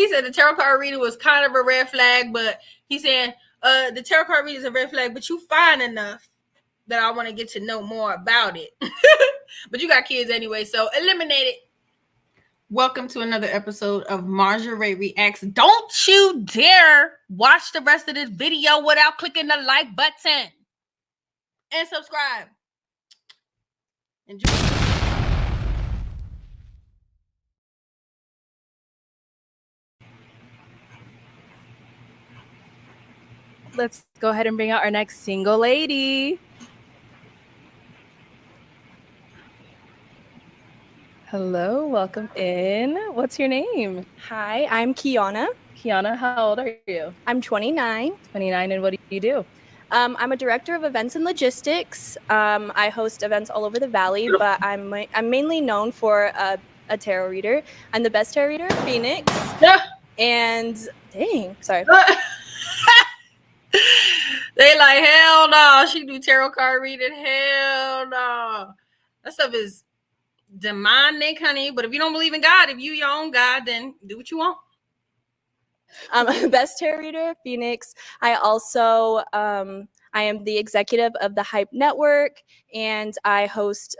he said the tarot card reader was kind of a red flag, but he's saying the tarot card reader is a red flag, but you fine enough that I want to get to know more about it. But you got kids anyway, so eliminate it. Welcome to another episode of Marjorie Reacts. Don't you dare watch the rest of this video without clicking the like button and subscribe. Enjoy. Let's go ahead and bring out our next single lady. Hello, welcome in. What's your name? Hi, I'm Kiana. Kiana, how old are you? I'm 29. 29, and what do you do? I'm a director of events and logistics. I host events all over the valley, but I'm mainly known for a tarot reader. I'm the best tarot reader in Phoenix. And dang, sorry. They like, hell no, she do tarot card reading. Hell no. That stuff is demonic, honey. But if you don't believe in God, if you your own God, then do what you want. I'm best tarot reader in Phoenix. I also I am the executive of the Hype Network, and I host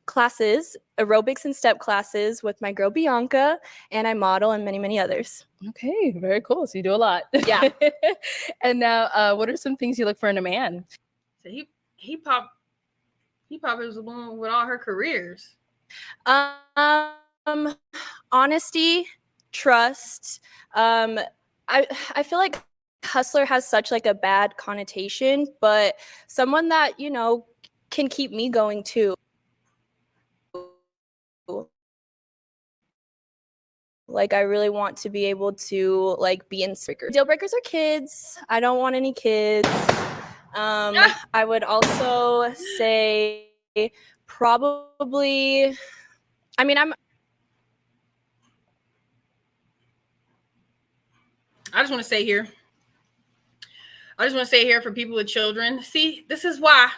classes, aerobics and step classes with my girl Bianca, and I model and many, many others. Okay, very cool. So you do a lot. Yeah. And now, what are some things you look for in a man? So he popped his balloon with all her careers. Honesty, trust. I feel like hustler has such like a bad connotation, but someone that, you know, can keep me going too. Like, I really want to be able to like be in speakers. Deal breakers are kids. I don't want any kids. I would also say probably, I mean, I just want to say here. For people with children. See, this is why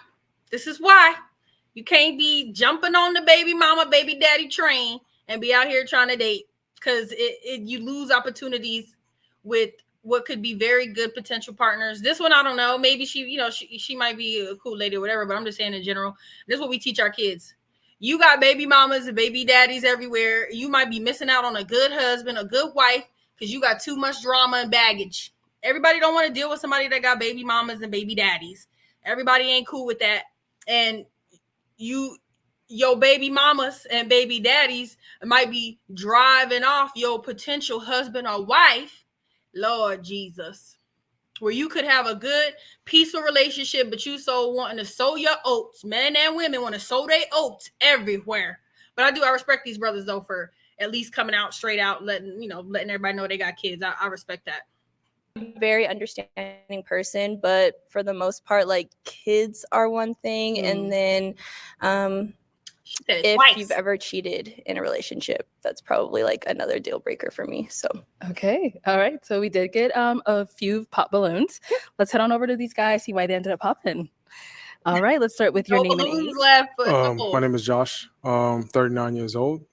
you can't be jumping on the baby mama, baby daddy train and be out here trying to date, because you lose opportunities with what could be very good potential partners. This one, I don't know. Maybe she might be a cool lady or whatever, but I'm just saying in general, this is what we teach our kids. You got baby mamas and baby daddies everywhere. You might be missing out on a good husband, a good wife, because you got too much drama and baggage. Everybody don't want to deal with somebody that got baby mamas and baby daddies. Everybody ain't cool with that. And your baby mamas and baby daddies might be driving off your potential husband or wife, Lord Jesus, where you could have a good, peaceful relationship, but you so wanting to sow your oats. Men and women want to sow their oats everywhere. But I respect these brothers though for at least coming out straight out, letting everybody know they got kids. I respect that. Very understanding person, but for the most part, like, kids are one thing, and then if you've ever cheated in a relationship, that's probably like another deal breaker for me. So okay, all right, so we did get a few pop balloons. Let's head on over to these guys, see why they ended up popping. All right, let's start with your name and age. My name is Josh. 39 years old.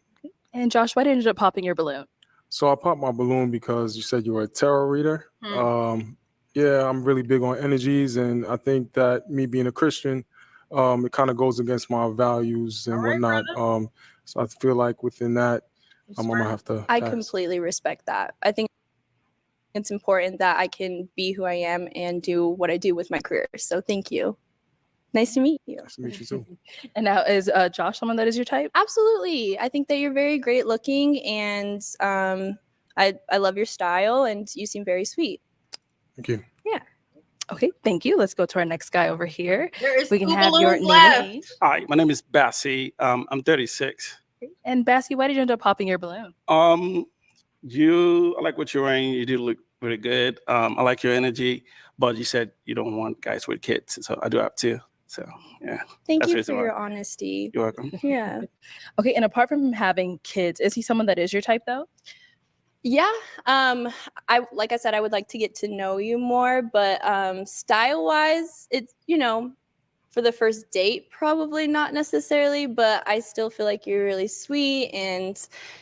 And Josh, why did you end up popping your balloon? So I popped my balloon because you said you were a tarot reader. Yeah, I'm really big on energies, and I think that me being a Christian, it kind of goes against my values and whatnot. So I feel like within that, I'm gonna have to. I completely respect that. I think it's important that I can be who I am and do what I do with my career. So thank you. Nice to meet you. Nice to meet you too. And now, is Josh someone that is your type? Absolutely. I think that you're very great looking, and I love your style, and you seem very sweet. Thank you. Yeah. Okay, thank you. Let's go to our next guy over here. We can have your name and age. Hi, my name is Bassie. I'm 36. And Bassie, why did you end up popping your balloon? I like what you're wearing. You do look really good. I like your energy, but you said you don't want guys with kids, so I do have two. So yeah. Thank you for your honesty. You're welcome. Yeah. Okay, and apart from having kids, is he someone that is your type though? Yeah. Like I said, I would like to get to know you more, but style wise, it's, for the first date, probably not necessarily, but I still feel like you're really sweet, and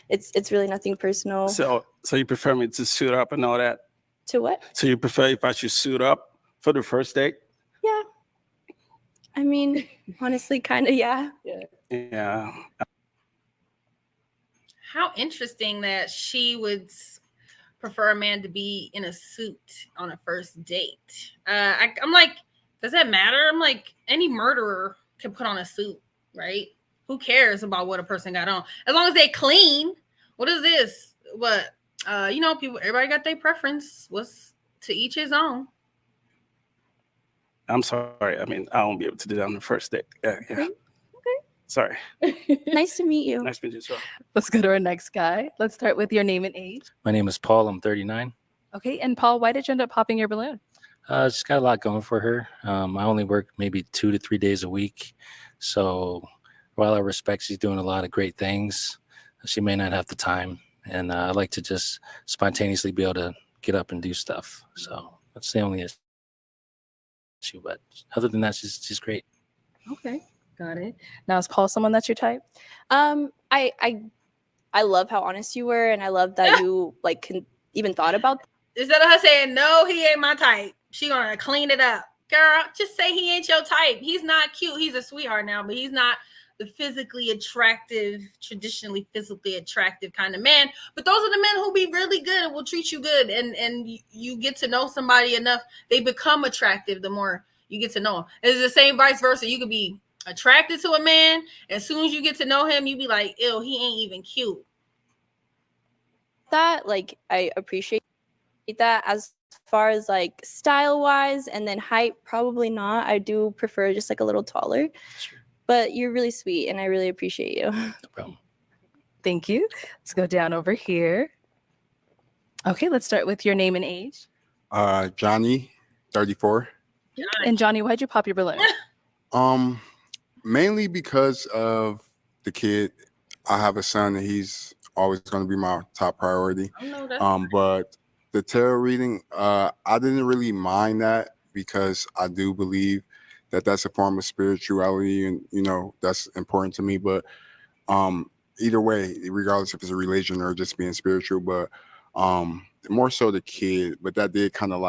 it's really nothing personal. So you prefer me to suit up and all that? To what? So you prefer if I should suit up for the first date? Yeah. I mean, honestly, kind of, yeah. Yeah. How interesting that she would prefer a man to be in a suit on a first date. I'm like, does that matter? I'm like, any murderer can put on a suit, right? Who cares about what a person got on? As long as they clean. What is this? What? People, everybody got their preference. What's to each his own. I'm sorry. I mean, I won't be able to do that on the first date. Yeah. Okay. Sorry. Nice to meet you. Nice to meet you as well. Let's go to our next guy. Let's start with your name and age. My name is Paul. I'm 39. Okay, and Paul, why did you end up popping your balloon? She's got a lot going for her. I only work maybe 2 to 3 days a week. So while I respect she's doing a lot of great things, she may not have the time. And I like to just spontaneously be able to get up and do stuff. So that's the only issue. But other than that, she's great. Okay, got it. Now, is Paul someone that's your type? I love how honest you were, and I love that you even thought about Instead of her saying, no, he ain't my type, she gonna clean it up. Girl, just say he ain't your type. He's not cute. He's a sweetheart now, but he's not the traditionally physically attractive kind of man. But those are the men who be really good and will treat you good. And you get to know somebody enough, they become attractive the more you get to know them. It's the same vice versa. You could be attracted to a man. As soon as you get to know him, you be like, ew, he ain't even cute. that. I appreciate that. As far as style wise and then height, probably not. I do prefer just a little taller. Sure. But you're really sweet, and I really appreciate you. No problem. Thank you. Let's go down over here. Okay, let's start with your name and age. Johnny, 34. And Johnny, why'd you pop your balloon? Mainly because of the kid. I have a son, and he's always going to be my top priority. I know that. But the tarot reading, I didn't really mind that because I do believe that that's a form of spirituality, and that's important to me. But either way, regardless if it's a religion or just being spiritual, but more so the kid. But that did kind of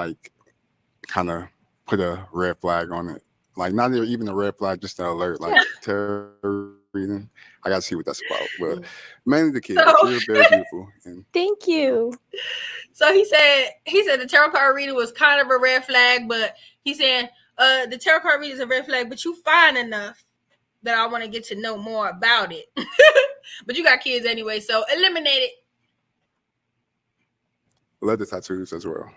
put a red flag on it. Not even a red flag, just an alert. Tarot reading, I gotta see what that's about. But mainly the kid. She's very beautiful. And Thank you. So he said the tarot card reader was kind of a red flag, but he said the tarot card reader is a red flag, but you fine enough that I want to get to know more about it. But you got kids anyway, so eliminate it. leather tattoos as well.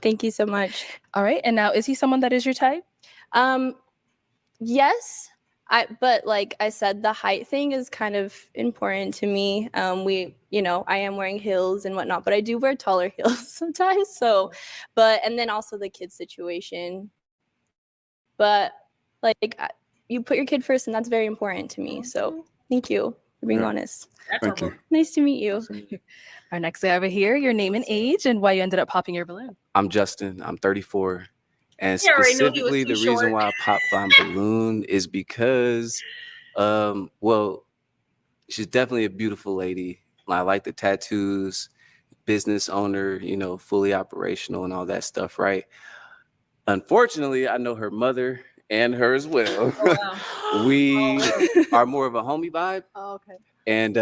Thank you so much. All right, and now is he someone that is your type? Yes. But like I said, the height thing is kind of important to me. I am wearing heels and whatnot, but I do wear taller heels sometimes. So, and then also the kid situation. But you put your kid first, and that's very important to me. So thank you for being honest. Thank you. Nice to meet you. Our next guy over here, your name and age, and why you ended up popping your balloon. I'm Justin. I'm 34. And He already knew he was specifically, too the reason short. why I popped my balloon is because, she's definitely a beautiful lady. I like the tattoos, business owner, fully operational and all that stuff, right? Unfortunately, I know her mother and her as well. Oh, wow. We are more of a homie vibe. Oh, okay. And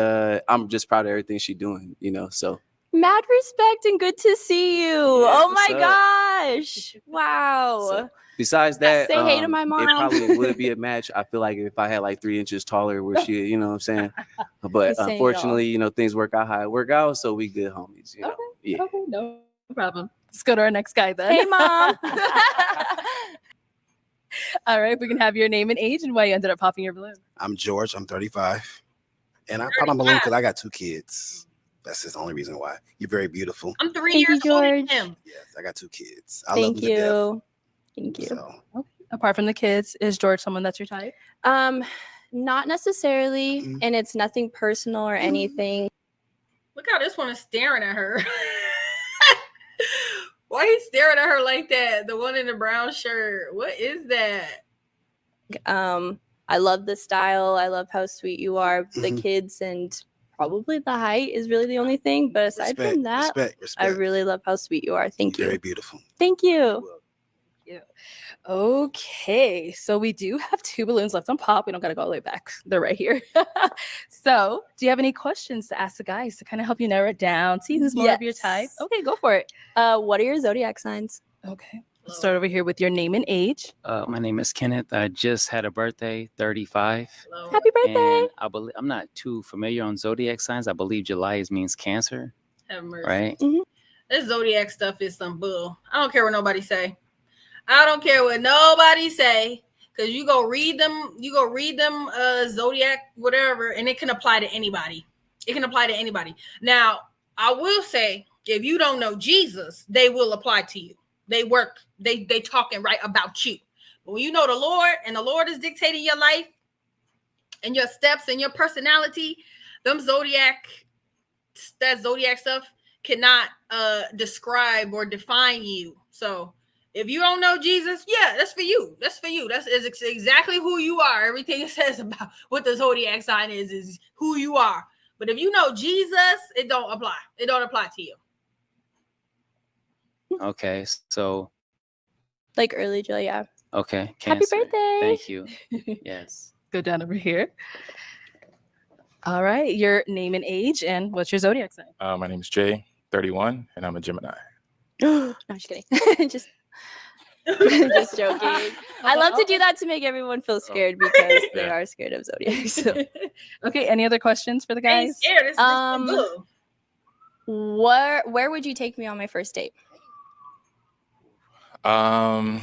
I'm just proud of everything she's doing, so. Mad respect and good to see you. Oh my what's up? gosh. Wow. So, besides that, Say hey to my mom. It probably would be a match. I feel like if I had 3 inches taller, where she, you know what I'm saying? But He's saying it all. unfortunately, things work out how it work out. So we good homies, Okay. Yeah. Okay, no problem. Let's go to our next guy then. Hey, mom. All right, we can have your name and age and why you ended up popping your balloon. I'm George. I'm 35. And I pop my balloon because I got 2 kids. That's just the only reason why. You're very beautiful. I'm 3 Thank you, years older than George. him. Yes, I got 2 kids. I love Thank them to death. you. Thank you. So, Apart from the kids, is George someone that's your type? Not necessarily, Mhm. and it's nothing personal or anything. Look how this one is staring at her. Why he staring at her like that? The one in the brown shirt. What is that? I love the style. I love how sweet you are. The Mhm. kids and probably the height is really the only thing. But aside from that, respect. I really love how sweet you are. Thank Very you. beautiful. Thank you. Okay, so we do have 2 balloons left on pop. We don't gotta go all the way back. They're right here. So, do you have any questions to ask the guys to kind of help you narrow it down, see who's more of your type? Yes. Okay, go for it. What are your zodiac signs? Okay, let's start over here with your name and age. My name is Kenneth. I just had a birthday, 35. Happy birthday. And I believe I'm not too familiar on zodiac signs. I believe July means Cancer, Have mercy. right? This zodiac stuff is some bull. I don't care what nobody say. I don't care what nobody say, because you go read them zodiac whatever, and it can apply to anybody. It can apply to anybody. Now, I will say, if you don't know Jesus, they will apply to you. They talking right about you. But when you know the Lord, and the Lord is dictating your life and your steps and your personality, that zodiac stuff cannot describe or define you. So if you don't know Jesus, yeah, that's for you. That's for you. That's exactly who you are. Everything it says about what the zodiac sign is who you are. But if you know Jesus, it don't apply. It don't apply to you. Okay, so Like early July, yeah. okay, Happy Cancer. birthday. Thank you. Yes. Go down over here. All right, your name and age, and what's your zodiac sign? My name is Jay, 31, and I'm a Gemini. No, I'm just kidding. Just joking. I love to do that to make everyone feel scared because they Yeah. are scared of zodiac. So. Okay, any other questions for the Ain't guys? scared. It's some bull. Where would you take me on my first date? I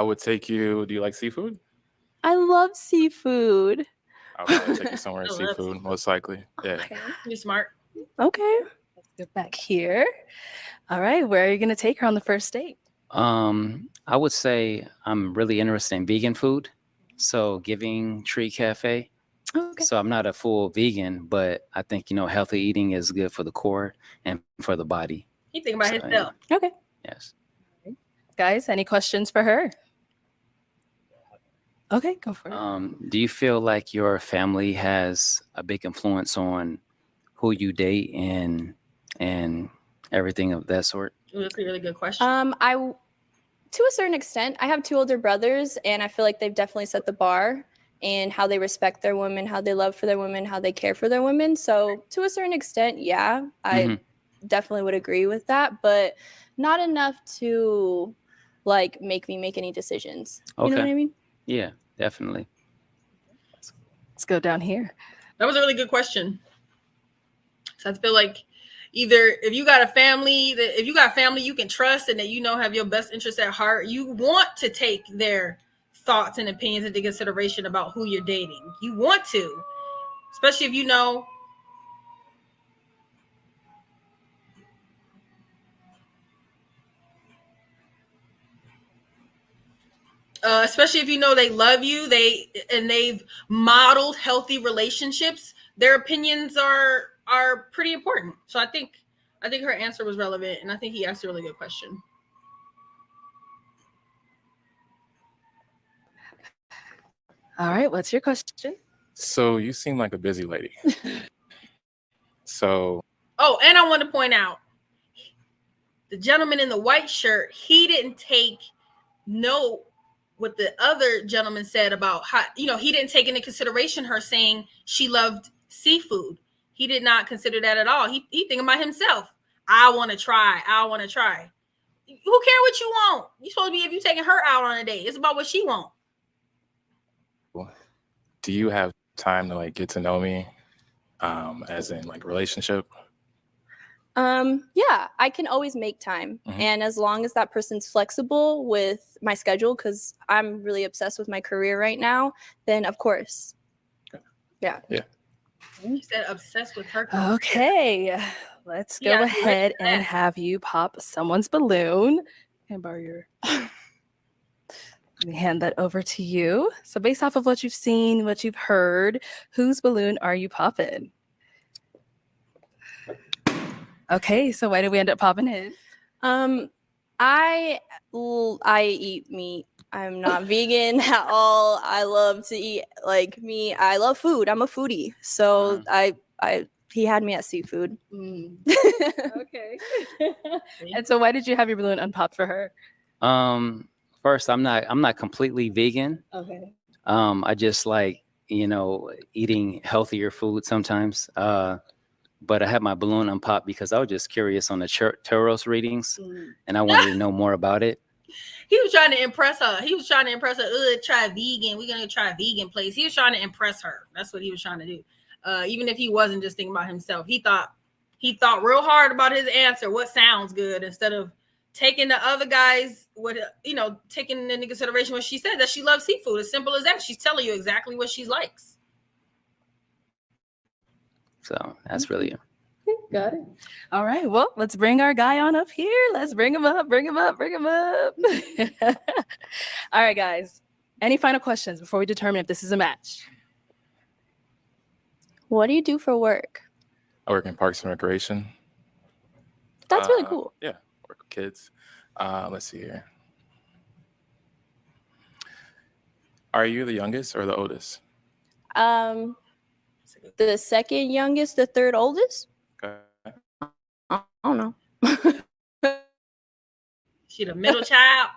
would take you. Do you like seafood? I love seafood. I would probably take you somewhere in I love seafood, most likely. Yeah. Okay. You're smart. Okay. Let's go back here. All right, where are you going to take her on the first date? I would say I'm really interested in vegan food. So Giving Tree Cafe. Okay. So I'm not a full vegan, but I think, healthy eating is good for the core and for the body. He thinking about So, himself. Okay. Yes. Guys, any questions for her? Okay, go for it. Do you feel like your family has a big influence on who you date and everything of that sort? Ooh, that's a really good question. To a certain extent, I have 2 older brothers, and I feel like they've definitely set the bar in how they respect their women, how they love for their women, how they care for their women. So to a certain extent, yeah, I definitely would agree with that, but not enough to like make me make any decisions. You know what I mean? Yeah, definitely. Let's go down here. That was a really good question. So I feel like either if you got a family you can trust and that have your best interest at heart, you want to take their thoughts and opinions into consideration about who you're dating. You want to, especially if they love you, they've modeled healthy relationships. Their opinions are pretty important. So I think her answer was relevant, and I think he asked a really good question. All right, what's your question? So you seem like a busy lady. So. Oh, and I want to point out the gentleman in the white shirt, he didn't take note what the other gentleman said about how, he didn't take into consideration her saying she loved seafood. He did not consider that at all. He thinking about himself. I want to try. Who care what you want? You supposed to be, if you taking her out on a date, it's about what she want. Do you have time to get to know me, as in relationship? Yeah, I can always make time. And as long as that person's flexible with my schedule, because I'm really obsessed with my career right now, then of course. Yeah. She said obsessed with her. Okay, let's go ahead and have you pop someone's balloon. Can I borrow your... Let me hand that over to you. So based off of what you've seen, what you've heard, whose balloon are you popping? Okay, so why did we end up popping his? I eat meat. I'm not vegan at all. I love to eat like me. I love food. I'm a foodie. So he had me at seafood. Okay. And so why did you have your balloon unpopped for her? First, I'm not completely vegan. Okay. I just like, eating healthier food sometimes. But I had my balloon unpopped because I was just curious on the tarot readings, and I wanted to know more about it. He was trying to impress her. He was trying to impress her. Try vegan. We're gonna try a vegan place. He was trying to impress her. That's what he was trying to do. Even if he wasn't just thinking about himself, he thought real hard about his answer. What sounds good, instead of taking the other guys, taking into consideration what she said, that she loves seafood. As simple as that. She's telling you exactly what she likes. So that's really it. Got it. All right. Well, let's bring our guy on up here. Let's bring him up. All right, guys. Any final questions before we determine if this is a match? What do you do for work? I work in Parks and Recreation. That's really cool. Yeah, work with kids. Let's see here. Are you the youngest or the oldest? The second youngest, the third oldest? Okay. I don't know. She the middle child.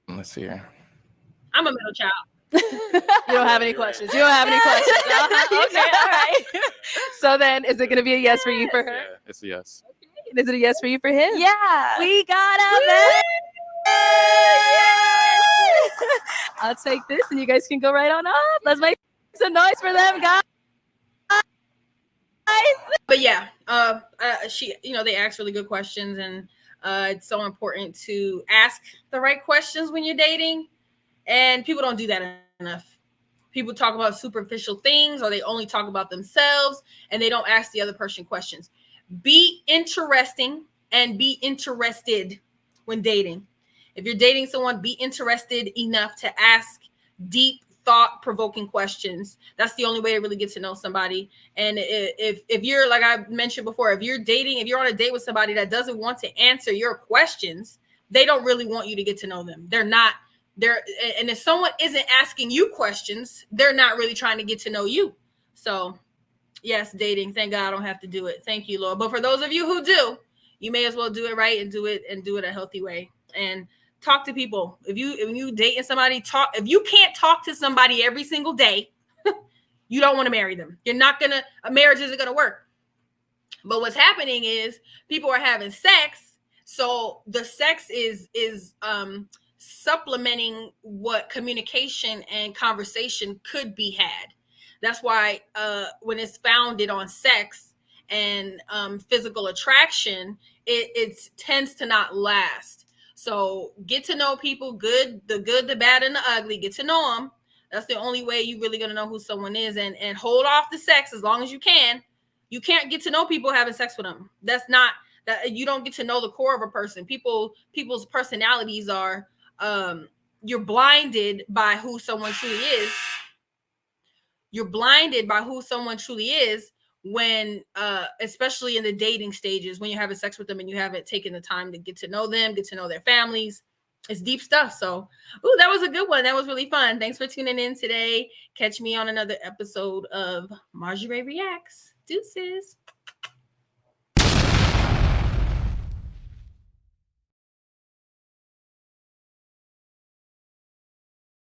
Let's see here. I'm a middle child. You don't have any questions. Okay, all right. So then, is it going to be a yes for you for her? Yeah, it's a yes. Is it a yes for you for him? Yeah. We got a match. I'll take this, and you guys can go right on up. Let's make some noise for them, guys. But yeah, they ask really good questions, and it's so important to ask the right questions when you're dating, and people don't do that enough. People talk about superficial things, or they only talk about themselves, and they don't ask the other person questions. Be interesting and be interested when dating. If you're dating someone, be interested enough to ask deep, thought-provoking questions. That's the only way to really get to know somebody. And if you're, like I mentioned before, if you're on a date with somebody that doesn't want to answer your questions, they don't really want you to get to know them. And if someone isn't asking you questions, they're not really trying to get to know you. So yes, dating, thank God I don't have to do it. Thank you, Lord. But for those of you who do, you may as well do it right and do it a healthy way. And talk to people. If you dating somebody, if you can't talk to somebody every single day, you don't want to marry them. A marriage isn't gonna work. But what's happening is people are having sex, so the sex is supplementing what communication and conversation could be had. That's why when it's founded on sex and physical attraction, it tends to not last. So get to know people, the good, the bad, and the ugly. Get to know them. That's the only way you're really gonna know who someone is, and hold off the sex as long as you can. You can't get to know people having sex with them. That's not that you don't get to know the core of a person. People's personalities are you're blinded by who someone truly is. You're blinded by who someone truly is when especially in the dating stages, when you're having sex with them and you haven't taken the time to get to know them, get to know their families. It's deep stuff. So that was a good one. That was really fun. Thanks for tuning in today. Catch me on another episode of Marjorie Reacts. Deuces.